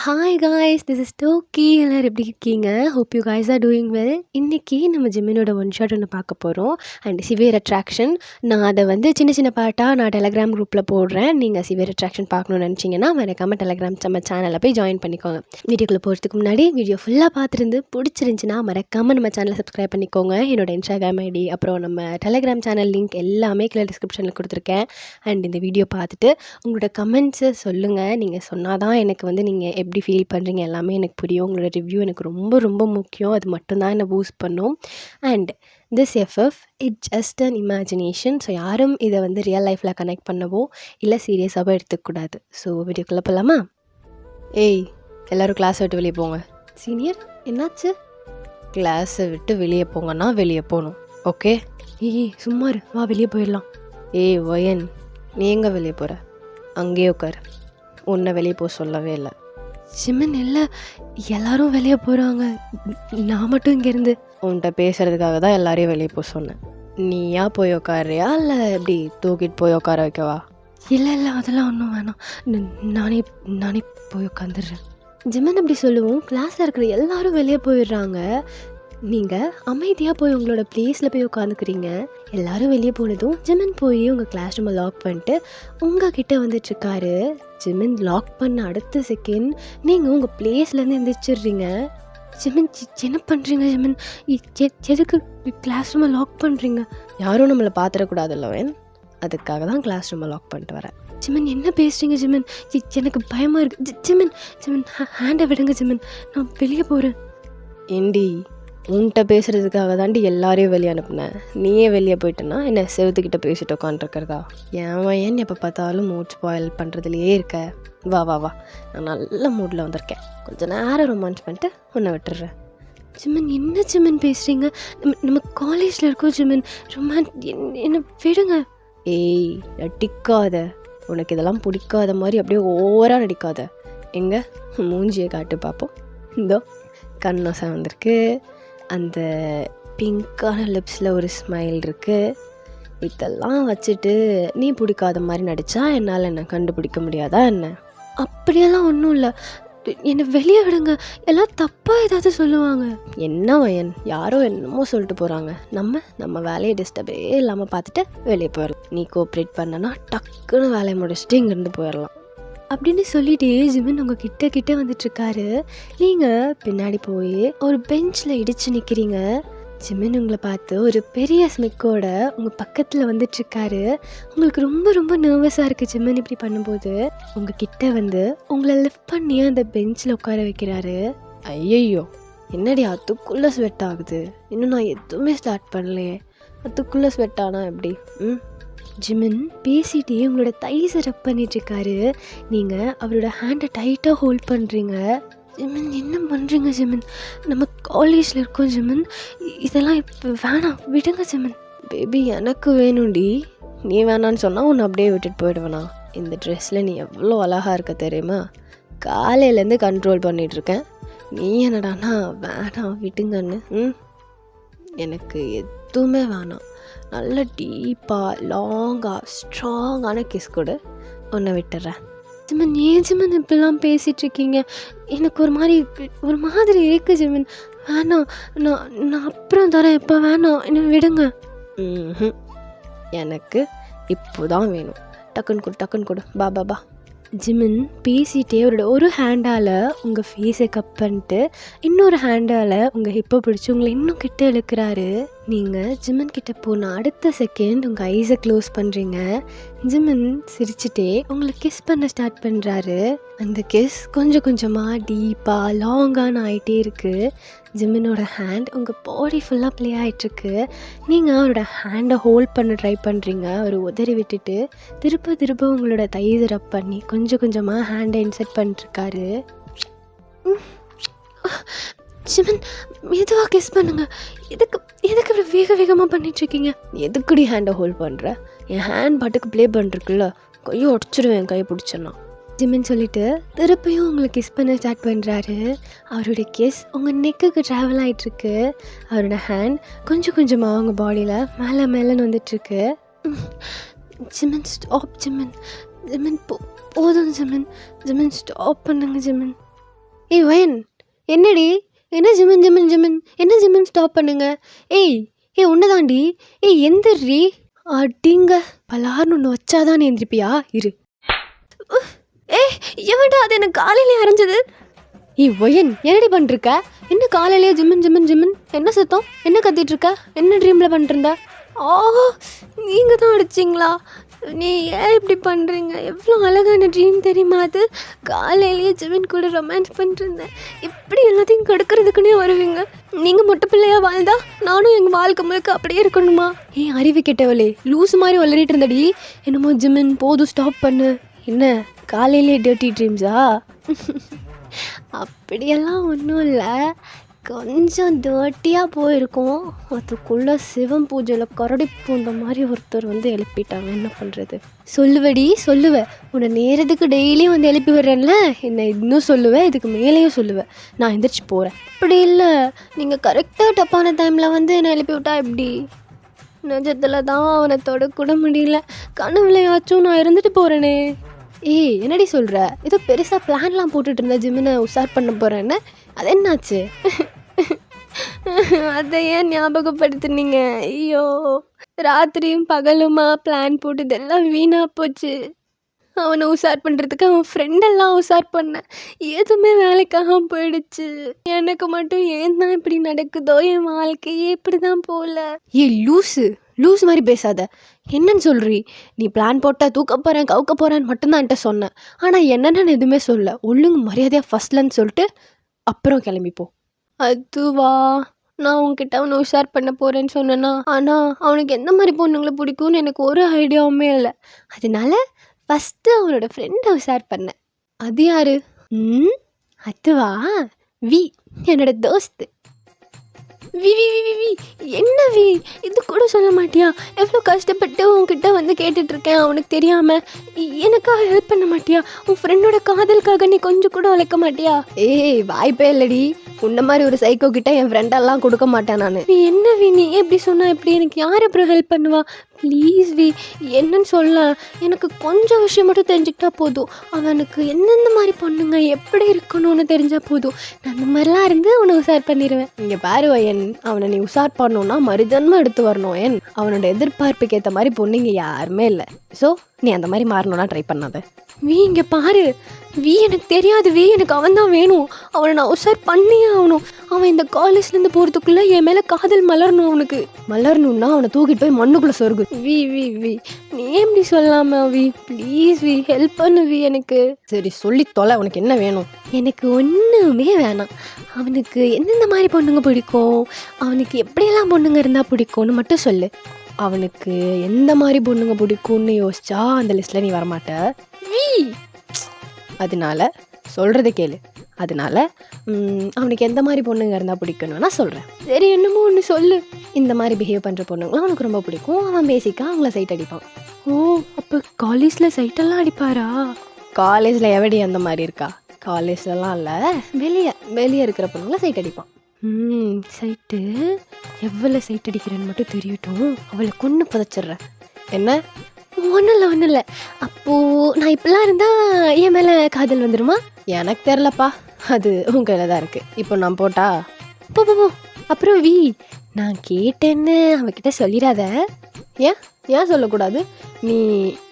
Hi guys, this is டோக்கி. எல்லோரும் எப்படி இருக்கீங்க? Hope you guys are doing well. இன்றைக்கி நம்ம ஜிம்மினோட ஒன் ஷாட் ஒன்று பார்க்க போகிறோம். And severe attraction. நான் அதை சின்ன சின்ன பாட்டாக நான் டெலகிராம் குரூப்பில் போடுறேன். நீங்கள் சிவியர் அட்ராக்ஷன் பார்க்கணுன்னு நினச்சிங்கன்னா மறக்காமல் டெலகிராம் நம்ம சேனலில் போய் ஜாயின் பண்ணிக்கோங்க. வீடியோக்குள்ளே போகிறதுக்கு முன்னாடி வீடியோ ஃபுல்லாக பார்த்துருந்து பிடிச்சிருந்துச்சின்னா மறக்காமல் நம்ம சேனலை சப்ஸ்கிரைப் பண்ணிக்கோங்க. என்னோட இன்ஸ்டாகிராம் ஐடி அப்புறம் நம்ம டெலகிராம் சேனல் லிங்க் எல்லாமே கீழே டிஸ்கிரிப்ஷனில் கொடுத்துருக்கேன். அண்ட் இந்த வீடியோ பார்த்துட்டு உங்களோட கமெண்ட்ஸை சொல்லுங்கள். நீங்கள் சொன்னால் தான் எனக்கு நீங்கள் எப்படி ஃபீல் பண்ணுறீங்க எல்லாமே எனக்கு புரியும். உங்களோட ரிவ்யூ எனக்கு ரொம்ப ரொம்ப முக்கியம். அது மட்டும்தான் என்னை பூஸ்ட் பண்ணும். And this FF just an imagination. So யாரும் இதை ரியல் லைஃப்பில் கனெக்ட் பண்ணவோ இல்லை சீரியஸாகவோ எடுத்துக்கூடாது. ஸோ வீடியோக்குள்ளே போகலாமா? ஏய், எல்லோரும் கிளாஸை விட்டு வெளியே போங்க. சீனியர், என்னாச்சு? கிளாஸை விட்டு வெளியே போங்கன்னா வெளியே போகணும், ஓகே? ஏய் சும்மா இரு, வா வெளியே போயிடலாம். ஏய் ஒயன், நீ எங்கே வெளியே போகிற? அங்கேயே உட்கார். உன்னை வெளியே போக சொல்லவே இல்லை. சிம்மன் இல்லை, எல்லாரும் வெளியே போகிறாங்க, நான் மட்டும் இங்கேருந்து. உன்கிட்ட பேசுகிறதுக்காக தான் எல்லாரையும் வெளியே போக சொன்னேன். நீயா போய் உட்காரியா இல்லை எப்படி தூக்கிட்டு போய் உட்கார வைக்கவா? இல்லை இல்லை, அதெல்லாம் ஒன்றும் வேணாம், நானே போய் உட்காந்துடுறேன். ஜிம்மன் அப்படி சொல்லுவோம். கிளாஸில் இருக்கிற எல்லாரும் வெளியே போயிடுறாங்க. நீங்கள் அமைதியாக போய் உங்களோட ப்ளேஸில் போய் உட்காந்துக்கிறீங்க. எல்லோரும் வெளியே போனதும் ஜிம்மன் போய் உங்கள் கிளாஸ் ரூமை லாக் பண்ணிட்டு உங்கள் கிட்டே வந்துட்டுருக்காரு. ஜிம்மன் லாக் பண்ண அடுத்த செகண்ட் நீங்கள் உங்கள் ப்ளேஸ்லேருந்து எந்திரிச்சிடுறீங்க. ஜிம்மன், என்ன பண்ணுறீங்க ஜிம்மன்? எதுக்கு கிளாஸ் ரூமை லாக் பண்ணுறீங்க? யாரும் நம்மளை பார்த்துடக்கூடாதுல்லவன், அதுக்காக தான் கிளாஸ் ரூமை லாக் பண்ணிட்டு வரேன். ஜிம்மன், என்ன பேசுகிறீங்க ஜிம்மன்? எனக்கு பயமாக இருக்குது. ஜிம்மன் ஜிம்மன் ஹேண்டை விடுங்க ஜிம்மன், நான் வெளியே போகிறேன். ஏண்டி, உன்கிட்ட பேசுகிறதுக்காக தாண்டி எல்லாரையும் வெளியே அனுப்புனேன். நீயே வெளியே போயிட்டேன்னா என்ன செவத்துக்கிட்ட பேசிட்டு உட்காந்துருக்கிறதா? ஏன் எப்போ பார்த்தாலும் மூட் ஸ்பாயில் பண்ணுறதுலையே இருக்க? வா வா வா, நான் நல்ல மூடில் வந்திருக்கேன். கொஞ்சம் நேரம் ரொமான்ஸ் பண்ணிட்டு உன்னை விட்டுடுறேன். ஜிம்மன், என்ன ஜிம்மன் பேசுகிறீங்க? நம்ம காலேஜில் இருக்கோம் ஜிம்மன். என்ன விடுங்க. ஏய் நடிக்காத, உனக்கு இதெல்லாம் பிடிக்காத மாதிரி அப்படியே ஓவராக நடிக்காத. எங்கே மூஞ்சியை காட்டு பார்ப்போம். இந்தோ கண்ணோசம் வந்திருக்கு, அந்த பிங்க்கான லிப்ஸில் ஒரு ஸ்மைல் இருக்குது. இதெல்லாம் வச்சுட்டு நீ பிடிக்காத மாதிரி நடித்தா என்னால் என்ன கண்டுபிடிக்க முடியாதா என்ன? அப்படியெல்லாம் ஒன்றும் இல்லை, என்னை வெளியே விடுங்க. எல்லாம் தப்பாக ஏதாவது சொல்லுவாங்க. என்ன வயன், யாரோ என்னமோ சொல்லிட்டு போகிறாங்க. நம்ம வேலையை டிஸ்டர்பே இல்லாமல் பார்த்துட்டு வெளியே போயிடலாம். நீ கோஆப்ரேட் பண்ணனா டக்குன்னு வேலையை முடிச்சுட்டு இங்கேருந்து போயிடலாம் அப்படின்னு சொல்லிட்டு ஜிம்மன் உங்கள் கிட்ட வந்துட்டுருக்காரு. நீங்கள் பின்னாடி போய் ஒரு பெஞ்சில் இடித்து நிற்கிறீங்க. ஜிம்மன் உங்களை பார்த்து ஒரு பெரிய ஸ்மிக்கோட உங்கள் பக்கத்தில் வந்துட்டுருக்காரு. உங்களுக்கு ரொம்ப ரொம்ப நர்வஸாக இருக்குது ஜிம்மன் இப்படி பண்ணும்போது. உங்கள் கிட்ட உங்களை லிஃப்ட் பண்ணி அந்த பெஞ்சில் உட்கார வைக்கிறாரு. ஐயையோ, என்னடி அதுக்குள்ளே ஸ்வெட் ஆகுது? இன்னும் நான் எதுவுமே ஸ்டார்ட் பண்ணலையே, அதுக்குள்ளே ஸ்வெட் ஆனால் எப்படி? ஜிம்மன் பேசிகிட்டே உங்களோட தைஸை ரப் பண்ணிட்டுருக்காரு. நீங்கள் அவரோட ஹேண்டை டைட்டாக ஹோல்ட் பண்ணுறீங்க. ஜிம்மன், என்ன பண்ணுறீங்க ஜிம்மன்? நம்ம காலேஜில் இருக்கோம் ஜிம்மன், இதெல்லாம் இப்போ வேணாம், விடுங்க ஜிம்மன். பேபி, எனக்கு வேணும்டி. நீ வேணான்னு சொன்னால் உன்னை அப்படியே விட்டுட்டு போயிடுவேண்ணா. இந்த ட்ரெஸ்ஸில் நீ எவ்வளோ அழகாக இருக்க தெரியுமா? காலையிலேருந்து கண்ட்ரோல் பண்ணிகிட்ருக்கேன், நீ என்னடானா வேணாம் விட்டுங்கன்னு. எனக்கு எதுவுமே வேணாம். நல்ல டீப்பாக லாங்காக ஸ்ட்ராங்கான கிஸ் கூட ஒன்று விட்டுறேன். ஜிம்மன், ஏன் ஜிம்மன் இப்படிலாம் பேசிகிட்ருக்கீங்க? எனக்கு ஒரு மாதிரி இருக்குது ஜிம்மன். வேணாம், நான் அப்புறம் தரேன், எப்போ வேணாம், என்ன விடுங்க. எனக்கு இப்போ தான் வேணும். டக்குன்னு கொடு பா பா பா. ஜிம்மன் பேசிகிட்டே அவரோட ஒரு ஹேண்டால் உங்கள் ஃபேஸை கப் பண்ணிட்டு இன்னொரு ஹேண்டால் உங்கள் ஹிப்பை பிடிச்சி உங்களை இன்னும் கிட்ட இழுக்கிறாரு. நீங்கள் ஜிம்மன் கிட்ட போன அடுத்த செகண்ட் உங்கள் ஐஸை க்ளோஸ் பண்ணுறீங்க. ஜிம்மன் சிரிச்சுட்டே உங்களை கிஸ் பண்ண ஸ்டார்ட் பண்ணுறாரு. அந்த கிஸ் கொஞ்சம் கொஞ்சமாக டீப்பாக லாங்கான ஆகிட்டே இருக்குது. ஜிம்மனோட ஹேண்ட் உங்கள் பாடி ஃபுல்லாக ப்ளே ஆகிட்டுருக்கு. நீங்கள் அவரோட ஹேண்டை ஹோல்ட் பண்ண ட்ரை பண்ணுறீங்க. அவர் உதறி விட்டுட்டு திரும்ப உங்களோட தைஸை ரப் பண்ணி கொஞ்சம் கொஞ்சமாக ஹேண்டை இன்செர்ட் பண்ணிட்டுருக்காரு. ஜிம்மன், மெதுவாக கிஸ் பண்ணுங்க. எதுக்கு இப்படி வேகமாக பண்ணிட்டுருக்கீங்க? எதுக்குடி ஹேண்டை ஹோல்ட் பண்ணுற? என் ஹேண்ட் பாட்டுக்கு ப்ளே பண்ணிருக்குல்ல, கையை உடச்சிடுவேன் கையை பிடிச்சேன்னா. ஜிம்மன் சொல்லிவிட்டு திருப்பியும் உங்களை கிஸ் பண்ண ஸ்டார்ட் பண்ணுறாரு. அவருடைய கிஸ் உங்கள் நெக்குக்கு ட்ராவல் ஆகிட்டுருக்கு. அவரோட ஹேண்ட் கொஞ்சம் கொஞ்சமாக அவங்க பாடியில் மேலேன்னு வந்துட்டுருக்கு. ஜிம்மன் ஸ்டாப் ஜிம்மன், போதும் ஜிம்மன், ஸ்டாப் பண்ணுங்க ஜிம்மன். ஏய் வயன், என்னடி? என்ன ஜிமின் ஜிமின் ஜிமின்? என்ன ஜிமின் ஸ்டாப் பண்ணுங்க. ஏய் ஏய் உன்னதாண்டி. ஏய் எந்திரி. அடிங்க பலார்னு ஒன்று வச்சாதான் நீ எந்திரிப்பியா? இரு. ஏ எவன்டா அது எனக்கு காலையிலே அரைஞ்சது? ஏய் ஒயன், என்னடி பண்ணிருக்க? என்ன காலையிலே ஜிமின் ஜிமின் ஜிமின்? என்ன சுத்தம்? என்ன கத்திட்டு இருக்க? என்ன ட்ரீமில் பண்ணிருந்த? ஆ நீங்கள் தான் அடிச்சிங்களா? நீ ஏன் இப்படி பண்ணுறீங்க? எவ்வளோ அழகான ட்ரீம் தெரியுமா அது? காலையிலேயே ஜிமின் கூட ரொமான்ஸ் பண்ணிருந்தேன். இப்படி எல்லாத்தையும் கெடுக்கிறதுக்குன்னே வருவீங்க. நீங்கள் மொட்டை பிள்ளையாக வாழ்ந்தா நானும் எங்கள் வாழ்க்கை முழுக்க அப்படியே இருக்கணுமா? ஏன் அறிவு கெட்டவளே, லூஸ் மாதிரி வளரிட்டு இருந்தடி. என்னமோ ஜிமின் போதும் ஸ்டாப் பண்ணு. என்ன காலையிலே டர்ட்டி ட்ரீம்ஸா? அப்படியெல்லாம் ஒன்றும் இல்லை, கொஞ்சம் டர்ட்டியாக போயிருக்கோம். அதுக்குள்ளே சிவன் பூஜையில் கரடி பூந்த மாதிரி ஒருத்தர் வந்து எழுப்பிட்டாங்க. என்ன பண்ணுறது? சொல்லுவடி சொல்லுவேன். உன்னை நேரத்துக்கு டெய்லியும் வந்து எழுப்பி விடுறேன்ல, என்னை இன்னும் சொல்லுவேன், இதுக்கு மேலேயும் சொல்லுவேன். நான் எந்திரிச்சு போகிறேன். அப்படி இல்லை, நீங்கள் கரெக்டாக டப்பான டைமில் வந்து என்னை எழுப்பி விட்டா எப்படி? நிஜத்தில் தான் அவனை தொடக்கூட முடியல. கனவுலையாச்சும் நான் இருந்துட்டு போகிறேனே. ஏய் என்னடி சொல்கிற? ஏதோ பெருசாக பிளான்லாம் போட்டுட்டு இருந்த ஜிம்மினை உஷார் பண்ண போகிறேன்னு, அது என்னாச்சு? அதை ஏன் ஞாபகப்படுத்துனீங்க? ஐயோ, ராத்திரியும் பகலுமா பிளான் போட்டு இதெல்லாம் வீணாக போச்சு. அவனை உஷார் பண்ணுறதுக்கு அவன் ஃப்ரெண்டெல்லாம் உஷார் பண்ணேன், எதுவுமே வேலைக்காக போயிடுச்சு. எனக்கு மட்டும் ஏன் தான் இப்படி நடக்குதோ? என் வாழ்க்கையே இப்படி தான் போகல. ஏய் லூஸ் மாதிரி பேசாத. என்னன்னு சொல்கிறீ? நீ பிளான் போட்டால் தூக்க போகிறேன் கவுக்க போகிறேன்னு மட்டும்தான் என்கிட்ட சொன்னேன். ஆனால் என்னென்னு எதுவுமே சொல்ல. ஒழுங்கு மரியாதையாக ஃபஸ்ட்லன்னு சொல்லிட்டு அப்புறம் கிளம்பிப்போ. அதுவா, நான் உன்கிட்ட அவனை உஷார் பண்ண போகிறேன்னு சொன்னேன்னா, ஆனால் அவனுக்கு எந்த மாதிரி பொண்ணுங்களை பிடிக்கும்னு எனக்கு ஒரு ஐடியாவுமே இல்லை. அதனால ஃபஸ்ட்டு அவனோட ஃப்ரெண்டை உஷார் பண்ணேன். அது யாரு? அதுவா, வி, என்னோட தோஸ்து. V V V V V என்ன வி, இது கூட சொல்ல மாட்டியா? எவ்வளோ கஷ்டப்பட்டு உன்கிட்ட வந்து கேட்டுட்ருக்கேன், அவனுக்கு தெரியாமல். எனக்காக ஹெல்ப் பண்ண மாட்டியா? உன் ஃப்ரெண்டோட காதலுக்காக நீ கொஞ்சம் கூட உழைக்க மாட்டியா? ஏய் வாய்ப்பே இல்லடி, உன்ன மாதிரி ஒரு சைக்கோ கிட்ட என் ஃப்ரெண்டெல்லாம் கொடுக்க மாட்டேன் நான். நீ என்ன வி, நீ எப்படி சொன்னா எப்படி? எனக்கு யார் அப்புறம் ஹெல்ப் பண்ணுவா? ப்ளீஸ் வி, என்னன்னு சொல்ல. எனக்கு கொஞ்சம் விஷயம் மட்டும் தெரிஞ்சுக்கிட்டா போதும். அவனுக்கு எந்தெந்த மாதிரி பொண்ணுங்க எப்படி இருக்கணும்னு தெரிஞ்சால் போதும். நான் அந்த மாதிரிலாம் இருந்து அவனை உஷார் பண்ணிடுவேன். இங்கே பாரு வயன், அவனை நீ உஷார் பண்ணணுன்னா மறுஜன்மம் எடுத்து வரணும். ஏன் அவனோட எதிர்பார்ப்புக்கு ஏற்ற மாதிரி பொண்ணுங்க யாருமே இல்லை. ஸோ நீ அந்த மாதிரி மாறணும்னா ட்ரை பண்ணாத. வி இங்கே பாரு வி, எனக்கு தெரியாது வி, எனக்கு அவன் தான் வேணும். அவனை நான் உஷார் பண்ணியே ஆகணும். அவன் இந்த காலேஜ்லேருந்து போகிறதுக்குள்ளே என் மேலே காதல் மலரணும். அவனுக்கு மலரணுன்னா அவனை தூக்கிட்டு போய் மண்ணுக்குள்ளே சொருகு. வி வி வி, நீ எப்படி சொல்லாமா வி? ப்ளீஸ் வி, ஹெல்ப் பண்ணு வி எனக்கு. சரி சொல்லி தொலை, உனக்கு என்ன வேணும்? எனக்கு ஒன்றுமே வேணாம். அவனுக்கு எந்தெந்த மாதிரி பொண்ணுங்க பிடிக்கும், அவனுக்கு எப்படியெல்லாம் பொண்ணுங்க இருந்தால் பிடிக்கும்னு மட்டும் சொல்லு. அவனுக்கு எந்த மாதிரி பொண்ணுங்க பிடிக்கும்னு யோசிச்சா அந்த லிஸ்ட்டில் நீ வரமாட்ட வி. அதனால சொல்கிறத கேளு. அதனால அவனுக்கு எந்த மாதிரி பொண்ணுங்க இருந்தால் பிடிக்கணும்னு நான் சொல்கிறேன். சரி என்னமோ ஒன்று சொல்லு. இந்த மாதிரி பிஹேவ் பண்ணுற பொண்ணுங்களும் அவனுக்கு ரொம்ப பிடிக்கும். அவன் பேசிக்காக அவங்கள சைட் அடிப்பான். ஓ, அப்போ காலேஜில் சைட்டெல்லாம் அடிப்பாரா? காலேஜில் எவடி அந்த மாதிரி இருக்கா? காலேஜ்லலாம் இல்லை, வெளியே இருக்கிற பொண்ணுங்களை சைட் அடிப்பான். சைட்டு எவ்வளோ சைட் அடிக்கிறேன்னு மட்டும் தெரியட்டும், அவளை கொன்று புதைச்சிட்றேன். என்ன? ஒன்றும் இல்லை. அப்போது நான் இப்படிலாம் இருந்தால் என் மேலே காதல் வந்துடுமா? எனக்கு தெரிலப்பா, அது உன் கையில் தான் இருக்குது. இப்போ நான் போட்டா போ போ. அப்புறம் வி, நான் கேட்டேன்னு அவன்கிட்ட சொல்லிடாத. ஏன் சொல்லக்கூடாது? நீ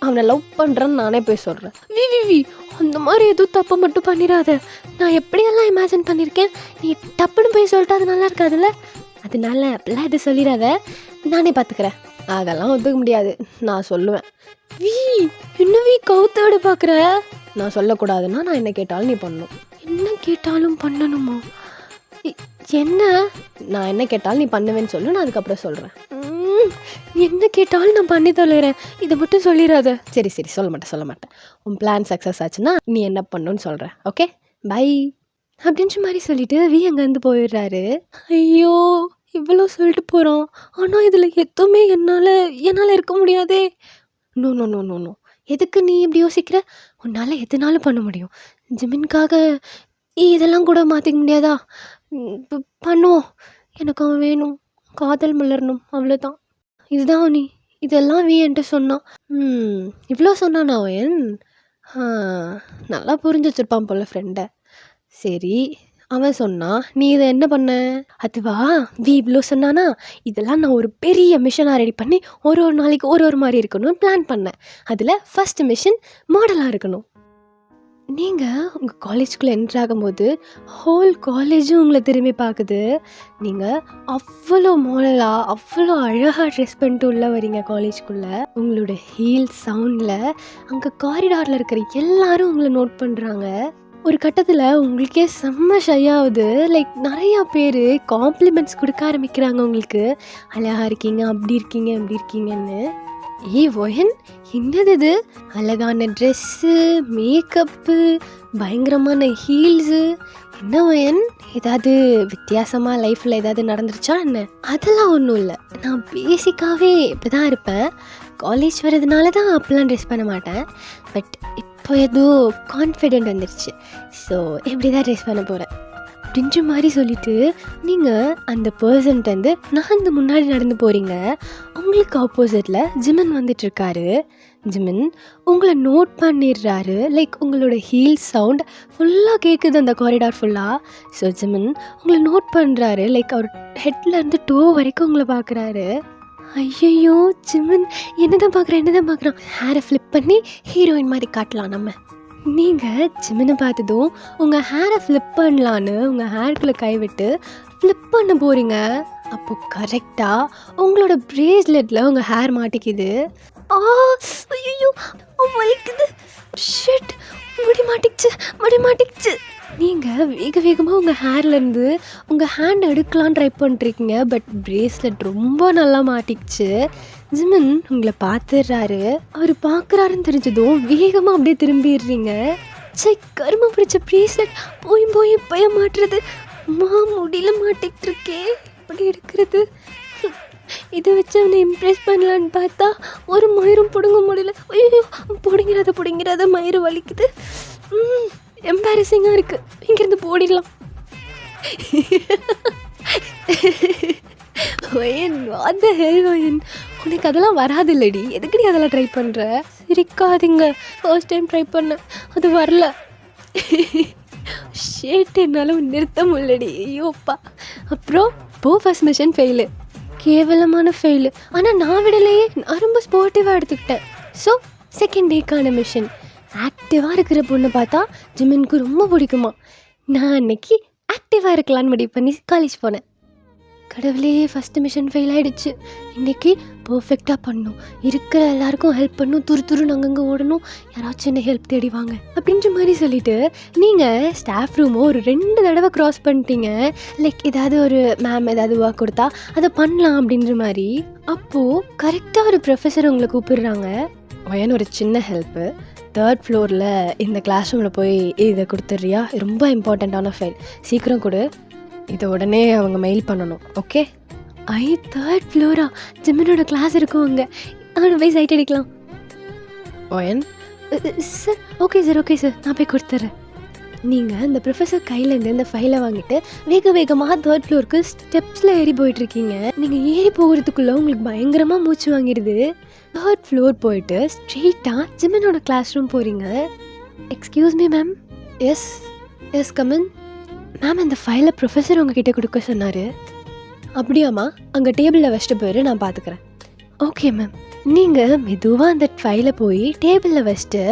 அவனை லவ் பண்ணுறன்னு நானே போய் சொல்கிறேன். வி வி வி, அந்த மாதிரி எதுவும் தப்பு மட்டும் பண்ணிடாத. நான் எப்படியெல்லாம் இமேஜின் பண்ணியிருக்கேன், நீ டப்புன்னு போய் சொல்லிட்டு அது நல்லா இருக்காதுல்ல. அதனால அப்படிலாம் எது சொல்லிடாத, நானே பார்த்துக்கிறேன். அதெல்லாம் ஒத்துக்க முடியாது, நான் சொல்லுவேன். வி என்ன வி கவுத்தோடு பார்க்குற? நான் சொல்லக்கூடாதுன்னா நான் என்ன கேட்டாலும் நீ பண்ணணும். என்ன கேட்டாலும் பண்ணணுமா? என்ன? நான் என்ன கேட்டாலும் நீ பண்ணுவேன்னு சொல்லு, நான் அதுக்கப்புறம் சொல்கிறேன். என்ன கேட்டாலும் நான் பண்ணி தொலைகிறேன், இதை மட்டும் சொல்லிடாத. சரி சொல்ல மாட்டேன். உன் பிளான் சக்ஸஸ் ஆச்சுன்னா நீ என்ன பண்ணணும்னு சொல்கிறேன். ஓகே பை அப்படின்ற மாதிரி சொல்லிட்டு வி அங்கேருந்து போயிடுறாரு. ஐயோ, இவ்வளோ சொல்லிட்டு போகிறான், ஆனால் இதில் எதுவுமே என்னால் இருக்க முடியாதே. No no no no no, எதுக்கு நீ இப்படி யோசிக்கிற? உன்னால் எதுனாலும் பண்ண முடியும். ஜிமின்காக இதெல்லாம் கூட மாற்றிக்க முடியாதா? பண்ணுவோம். எனக்கு அவன் வேணும், காதல் மலரணும், அவ்வளோதான். இதுதான் நீ, இதெல்லாம் வி என்கிட்ட சொன்னான். இவ்வளோ சொன்னான் அவன். நல்லா புரிஞ்சு வச்சுருப்பான் போல் ஃப்ரெண்டை. சரி, அவன் சொன்னான். நீ இத என்ன பண்ண? அதுவா இவ்ளோ சொன்னானா, இதெல்லாம் நான் ஒரு பெரிய மிஷனா ரெடி பண்ணி ஒரு ஒரு நாளைக்கு ஒரு மாரி இருக்கணும்னு பிளான் பண்ணேன். அதுல ஃபர்ஸ்ட் மிஷன் மாடலா இருக்கணும். நீங்க உங்க காலேஜ்குள்ள என்டர் ஆகும்போது, ஹோல் காலேஜும் உங்கள திரும்பி பாக்குது. நீங்க அவ்வளோ மாடலா, அவ்வளோ அழகா ட்ரெஸ் பண்ணிட்டு உள்ள வரீங்க காலேஜ்குள்ள. உங்களோட ஹீல் சவுண்ட்ல அங்க காரிடார்ல இருக்கிற எல்லாரும் உங்கள நோட் பண்றாங்க. ஒரு கட்டத்துல உங்களுக்கே செம்ம ஷை ஆகுது. லைக் நெறையா பேரு காம்ப்ளிமெண்ட்ஸ் குடுக்க ஆரம்பிக்கிறாங்க உங்களுக்கு. அழகா இருக்கீங்க, அப்படி இருக்கீங்க, இப்படி இருக்கீங்கன்னு. ஏய் ஒயன், என்னது இது? அழகான ட்ரெஸ்ஸு, மேக்கப்பு, பயங்கரமான ஹீல்ஸு. என்ன ஒயன், ஏதாவது வித்தியாசமா லைஃப்பில் ஏதாவது நடந்துருச்சா என்ன? அதெல்லாம் ஒன்றும் இல்லை. நான் பேசிக்காகவே இப்படி தான் இருப்பேன். காலேஜ் வர்றதுனால தான் அப்போலாம் ட்ரெஸ் பண்ண மாட்டேன். பட் இப்போ ஏதோ கான்ஃபிடென்ட் வந்துடுச்சு. ஸோ இப்படி தான் ட்ரெஸ் பண்ண போகிறேன் அப்படின்ற மாதிரி சொல்லிவிட்டு நீங்கள் அந்த பர்சன்ட்டேருந்து நகர்ந்து முன்னாடி நடந்து போகிறீங்க. உங்களுக்கு ஆப்போசிட்டில் ஜிமன் வந்துட்டுருக்காரு. ஜிமன் உங்களை நோட் பண்ணிடுறாரு. லைக் உங்களோட ஹீல் சவுண்ட் ஃபுல்லாக கேட்குது அந்த காரிடார் ஃபுல்லாக. ஸோ ஜிமன் உங்களை நோட் பண்ணுறாரு. லைக் அவர் ஹெட்லேருந்து டோ வரைக்கும் உங்களை பார்க்குறாரு. ஐயையோ ஜிமன், என்னதான் பார்க்குறான். ஹேரை ஃப்ளிப் பண்ணி ஹீரோயின் மாதிரி காட்டலாம் நம்ம. நீங்கள் ஜிமனை பார்த்ததும் உங்கள் ஹேரை ஃப்ளிப் பண்ணலான்னு உங்கள் ஹேர்க்குள்ளே கைவிட்டு ஃப்ளிப் பண்ண போகிறீங்க. அப்போது கரெக்டாக உங்களோட ப்ரேஸ்லெட்டில் உங்கள் ஹேர் மாட்டிக்குது. ஐயோ வலிக்குது. ஷிட், முடி மாட்டிக்கிச்சு. நீங்கள் வேகமாக உங்கள் ஹேர்லேருந்து உங்கள் ஹேண்ட் எடுக்கலான்னு ட்ரை பண்ணிட்டுருக்கீங்க. பட் ப்ரேஸ்லெட் ரொம்ப நல்லா மாட்டிக்கிச்சு. ஜிமன் உங்களை பார்த்துடுறாரு. அவர் பார்க்குறாருன்னு தெரிஞ்சதும் வேகமாக அப்படியே திரும்பிடுறீங்க. கருமை பிடிச்ச ப்ரேஸ்லெட் போய் பயம் மாட்டுறது. முடியல மாட்டிக்கிட்டு இருக்கே, இப்படி இருக்கிறது. இதை வச்சு அவனை இம்ப்ரெஸ் பண்ணலான்னு பார்த்தா ஒரு மயிரும் பிடுங்க முடியல. ஐயோ பிடுங்கிறத மயிறு வலிக்குது. எம்பாரசிங்காக இருக்குது. இங்கேருந்து போடிடலாம். அந்த ஹெரோயின், உனக்கு அதெல்லாம் வராது இல்லடி, எதுக்கு நீ அதெல்லாம் ட்ரை பண்ணுற? சிரிக்காதீங்க, ஃபர்ஸ்ட் டைம் ட்ரை பண்ணேன், அது வரல. ஷேட், என்னால் நிறுத்த முடியலடி. ஐயோப்பா. அப்புறம் ஃபர்ஸ்ட் மிஷன் ஃபெயிலு, கேவலமான ஃபெயிலு. ஆனால் நான் விடலையே, நான் ரொம்ப ஸ்போர்ட்டிவாக எடுத்துக்கிட்டேன். ஸோ செகண்ட் டேக்கான மிஷன். ஆக்டிவாக இருக்கிற பொண்ணை பார்த்தா ஜிமினுக்கு ரொம்ப பிடிக்குமா. நான் அன்னைக்கு ஆக்டிவாக இருக்கலான்னு முடிவு பண்ணி காலேஜ் போனேன். கடவுளே, ஃபஸ்ட்டு மிஷன் ஃபெயில் ஆகிடுச்சு. இன்றைக்கி பர்ஃபெக்டாக பண்ணணும், இருக்கிற எல்லாருக்கும் ஹெல்ப் பண்ணணும், துருன்னு அங்கங்கே ஓடணும், யாராச்சும் என்ன ஹெல்ப் தேடிவாங்க அப்படின்ற மாதிரி சொல்லிவிட்டு நீங்கள் ஸ்டாஃப் ரூமோ ஒரு 2 தடவை க்ராஸ் பண்ணிட்டீங்க. லைக் ஏதாவது ஒரு மேம் ஏதாவது ஒர்க் கொடுத்தா அதை பண்ணலாம் அப்படின்ற மாதிரி. அப்போது கரெக்டாக ஒரு ப்ரொஃபஸர் உங்களை கூப்பிடுறாங்க. ஒயன், ஒரு சின்ன ஹெல்ப்பு, 3rd ஃப்ளோரில் இந்த கிளாஸ் ரூமில் போய் இதை கொடுத்துட்றியா? ரொம்ப இம்பார்ட்டண்ட்டான ஃபைல், சீக்கிரம் கொடு. இதை உடனே அவங்க மெயில் பண்ணணும், ஓகே? 3rd Flora? ஜிம்மனோட கிளாஸ் இருக்கும் அங்கே, அவனை போய் சைட் அடிக்கலாம். ஒயன், சார் ஓகே சார் நான் போய் கொடுத்துட்றேன். நீங்கள் அந்த ப்ரொஃபஸர் கையிலேருந்து இந்த ஃபைலை வாங்கிட்டு வேகமாக 3rd ஃப்ளோருக்கு ஸ்டெப்ஸில் ஏறி போயிட்டுருக்கீங்க. நீங்கள் ஏறி போகிறதுக்குள்ளே உங்களுக்கு பயங்கரமாக மூச்சு வாங்கிடுது. 3rd ஃப்ளோர் போயிட்டு ஸ்ட்ரெயிட்டாக ஜிம்மனோட கிளாஸ் ரூம் போகிறீங்க. Excuse me ma'am. Yes come in. Ma'am, இந்த ஃபைலை ப்ரொஃபஸர் உங்ககிட்ட கொடுக்க சொன்னார். அப்படியாம்மா, அங்கே டேபிளில் வச்சுட்டு போயிரு, நான் பார்த்துக்கிறேன். Okay ma'am. நீங்கள் மெதுவாக அந்த ஃபைலை போய் டேபிளில் வச்சுட்டு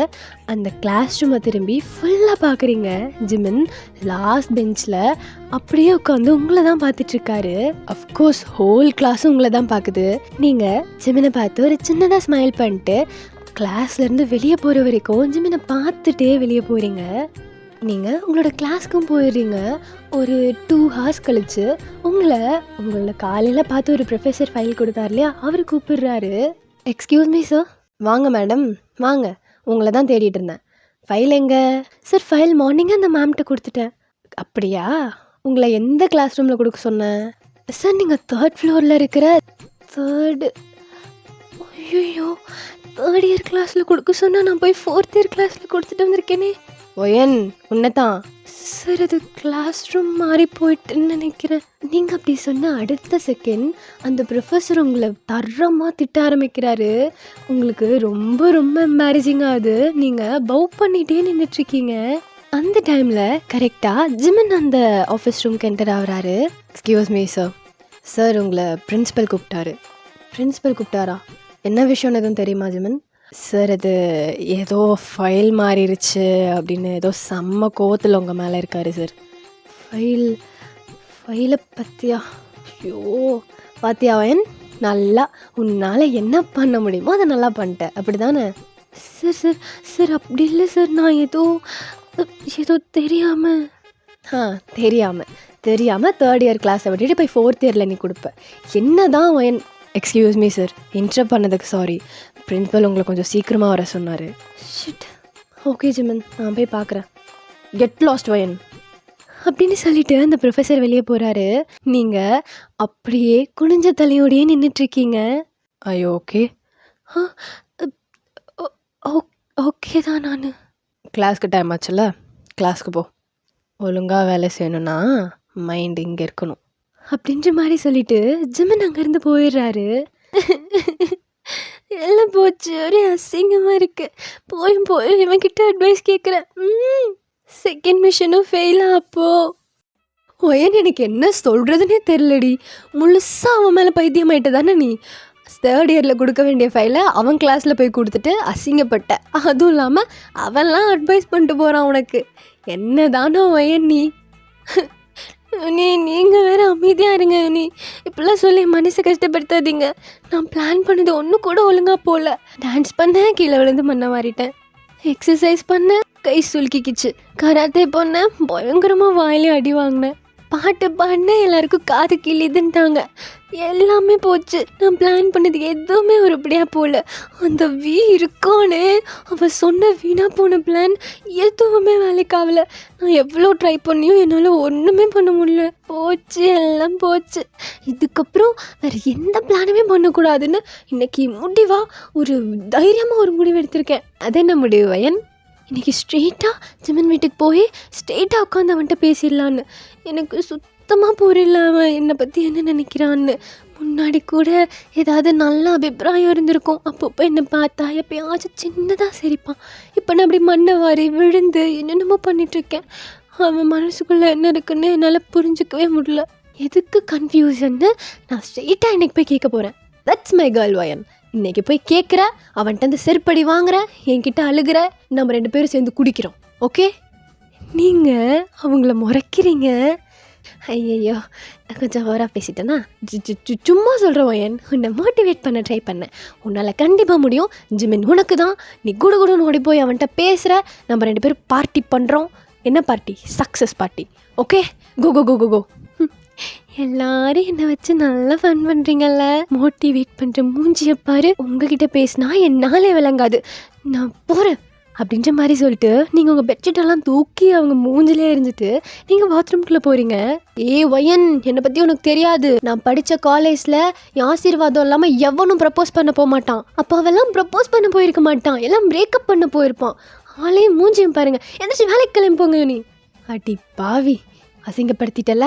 அந்த கிளாஸ் ரூமை திரும்பி ஃபுல்லாக பார்க்குறீங்க. ஜிமின் லாஸ்ட் பெஞ்சில் அப்படியே உட்காந்து உங்களை தான் பார்த்துட்ருக்காரு. அஃப்கோர்ஸ் ஹோல் கிளாஸும் உங்களை தான் பார்க்குது. நீங்கள் ஜிமினை பார்த்து ஒரு சின்னதாக ஸ்மைல் பண்ணிட்டு கிளாஸ்லேருந்து வெளியே போகிற வரைக்கும் ஜிமினை பார்த்துட்டே வெளியே போகிறீங்க. நீங்கள் உங்களோட கிளாஸ்க்கும் போயிடுறீங்க. ஒரு 2 hours கழித்து உங்களை காலையில் பார்த்து ஒரு ப்ரொஃபஸர் ஃபைல் கொடுத்தார் இல்லையா, அவர் கூப்பிடுறாரு. Excuse me sir. வாங்க மேடம், வாங்க. உங்களை தான் தேடிட்டு இருந்தேன். ஃபைல் எங்கே? சார், ஃபைல் மார்னிங்கே அந்த மேம்கிட்ட கொடுத்துட்டேன். அப்படியா? உங்களை எந்த கிளாஸ் ரூமில் கொடுக்க சொன்னேன்? சார், நீங்கள் 3rd ஃப்ளோரில் இருக்கிற 3rd. ஐயோ, 3rd இயர் கிளாஸில் கொடுக்க சொன்னால் நான் போய் 4th இயர் கிளாஸில் கொடுத்துட்டு வந்திருக்கேனே. ஒயன், உன்னைத்தான். சார், அது கிளாஸ் ரூம் மாறி போயிட்டுன்னு நினைக்கிறேன். நீங்கள் அப்படி சொன்ன அடுத்த செகண்ட் அந்த ப்ரொஃபஸர் உங்களை தரமாக திட்ட ஆரம்பிக்கிறாரு. உங்களுக்கு ரொம்ப எம்பாரசிங் ஆகுது. நீங்கள் பவ் பண்ணிகிட்டே நின்றுட்டுருக்கீங்க. அந்த டைமில் கரெக்டாக ஜிமின் அந்த ஆஃபீஸ் ரூம்க்கு என்டர் ஆகுறாரு. Excuse me sir. சார் உங்களை பிரின்ஸிபல் கூப்பிட்டாரா? என்ன விஷயம்னு எதுவும் தெரியுமா ஜிமின்? சார் அது ஏதோ ஃபைல் மாறிடுச்சு அப்படின்னு ஏதோ செம்ம கோவத்தில் உங்கள் மேலே இருக்காரு சார். ஃபைலை பற்றியா? ஐயோ பாத்தியா வயன், நல்லா உன்னால் என்ன பண்ண முடியுமோ அதை நல்லா பண்ணிட்டேன், அப்படி தானே? சார் அப்படி இல்லை சார், நான் ஏதோ தெரியாமல் தேர்ட் இயர் கிளாஸை விட்டுட்டு போய் ஃபோர்த் இயரில் நீ கொடுப்பேன். என்ன தான் வயன்? எக்ஸ்கியூஸ் மீ சார், இன்டரப்ட் பண்ணதுக்கு சாரி. பிரின்சிபல் உங்களை கொஞ்சம் சீக்கிரமாக வர சொன்னார். ஷிட். ஓகே ஜிமன், நான் போய் பார்க்குறேன். கெட் லாஸ்ட் வயன் அப்படின்னு சொல்லிட்டு அந்த ப்ரொஃபஸர் வெளியே போகிறாரு. நீங்கள் அப்படியே குனிஞ்ச தலையோடையே நின்றுட்டுருக்கீங்க. ஐயோ ஓகே. ஓகே தான். நான் கிளாஸ்க்கு டைம் ஆச்சுல்ல, கிளாஸ்க்கு போ. ஒழுங்காக வேலை செய்யணுன்னா மைண்ட் இங்கே இருக்கணும் அப்படின்ற மாதிரி சொல்லிட்டு ஜிமன் அங்கேருந்து போயிடுறாரு. எல்லாம் போச்சு, ஒரே அசிங்கமாக இருக்குது. போய் இவன்கிட்ட அட்வைஸ் கேட்குறேன். செகண்ட் மிஷனும் ஃபெயிலாக அப்போது ஒயன் எனக்கு என்ன சொல்கிறதுனே தெரிலடி. முழுசாக அவன் மேலே பைத்தியமாயிட்ட தானே நீ. தேர்ட் இயரில் கொடுக்க வேண்டிய ஃபைலை அவன் கிளாஸில் போய் கொடுத்துட்டு அசிங்கப்பட்ட. அதுவும் இல்லாமல் அவன்லாம் அட்வைஸ் பண்ணிட்டு போகிறான் உனக்கு. என்ன தானோ ஒயன் நீ. நீங்கள் வேறு அமைதியாக இருங்க. இப்படிலாம் சொல்லி மனசை கஷ்டப்படுத்தாதீங்க. நான் பிளான் பண்ணது ஒன்றும் கூட ஒழுங்காக போகல. டான்ஸ் பண்ணேன், கீழே விழுந்து மண்ணை மாறிட்டேன். எக்ஸசைஸ் பண்ணேன், கை சுலுக்கிக்கிச்சு. கராத்தே பண்ணேன், பயங்கரமாக வாயிலே அடி வாங்கினேன். பாட்டு பாடினேன், எல்லாருக்கும் காது கிளிதுன்ட்டாங்க. எல்லாமே போச்சு. நான் பிளான் பண்ணது எதுவுமே உருப்படியாக போகல. அந்த இருக்கானே, அவள் சொன்ன வீணாக போன பிளான் எதுவுமே வேலைக்காகல. நான் எவ்வளோ ட்ரை பண்ணியும் என்னால் ஒன்றுமே பண்ண முடியல. போச்சு, எல்லாம் போச்சு. இதுக்கப்புறம் வேறு எந்த பிளானுமே பண்ணக்கூடாதுன்னு இன்றைக்கி முடிவாக ஒரு தைரியமாக ஒரு முடிவு எடுத்திருக்கேன். அது என்ன முடிவு வயன்? இன்றைக்கி ஸ்ட்ரெயிட்டாக ஜிமன் வீட்டுக்கு போய் ஸ்ட்ரெயிட்டாக உட்காந்து அவன்கிட்ட பேசிடலான்னு. எனக்கு சுத்தமாக புரியல அவன் என்னை பற்றி என்ன நினைக்கிறான்னு. முன்னாடி கூட ஏதாவது நல்ல அபிப்பிராயம் இருந்திருக்கும். அப்பப்போ என்னை பார்த்தா எப்பயாச்சும் சின்னதாக சிரிப்பான். இப்போ நான் அப்படி மண்ணை வாரி விழுந்து என்னென்னமோ பண்ணிகிட்ருக்கேன். அவன் மனசுக்குள்ளே என்ன இருக்குன்னு என்னால் புரிஞ்சிக்கவே முடியல. எதுக்கு கன்ஃபியூஷன்னு நான் ஸ்ட்ரெயிட்டாக இன்றைக்கி போய் கேட்க போகிறேன். தட்ஸ் மை கேர்ள் வயன். இன்றைக்கி போய் கேட்குற, அவன்கிட்ட அந்த செருப்படி வாங்குற, என்கிட்ட அழுகிற, நம்ம 2 பேரும் சேர்ந்து குடிக்கிறோம். ஓகே? நீங்கள் அவங்கள முறைக்கிறீங்க. ஐயையோ, நான் கொஞ்சம் ஓவராக பேசிட்டேன்னா? சும்மா சொல்கிற வயன், உன்னை மோட்டிவேட் பண்ண ட்ரை பண்ணேன். உன்னால் கண்டிப்பாக முடியும். ஜிமின் உனக்கு தான். நீ குடுகுடுன்னு ஓடி போய் அவன்கிட்ட பேசுகிற, நம்ம 2 பேரும் பார்ட்டி பண்ணுறோம். என்ன பார்ட்டி? Success party. ஓகே? கோ கோ கோ கோ கோ. எல்லாரும் என்னை வச்சு நல்லா ஃபன் பண்ணுறீங்கல்ல. மோட்டிவேட் பண்ணுற மூஞ்சியை பாரு. உங்ககிட்ட பேசினா என்னாலே விளங்காது. நான் போகிறேன் அப்படின்ற மாதிரி சொல்லிட்டு நீங்கள் உங்கள் பெட்ஷீட்டெல்லாம் தூக்கி அவங்க மூஞ்சிலே இருந்துட்டு நீங்கள் பாத்ரூம்குள்ளே போகிறீங்க. வயன், என்னை பற்றி உனக்கு தெரியாது. நான் படித்த காலேஜில் என் ஆசீர்வாதம் இல்லாமல் எவனும் ப்ரப்போஸ் பண்ண போக மாட்டான். அப்போ அவெல்லாம் ப்ரப்போஸ் பண்ண போயிருக்க மாட்டான், எல்லாம் பிரேக்கப் பண்ண போயிருப்பான். ஆளையும் மூஞ்சியும் பாருங்கள். எந்திரிச்சு வேலைக்கு கிளம்பி போங்க. நீ அடி பாவி, அசிங்கப்படுத்திட்டல.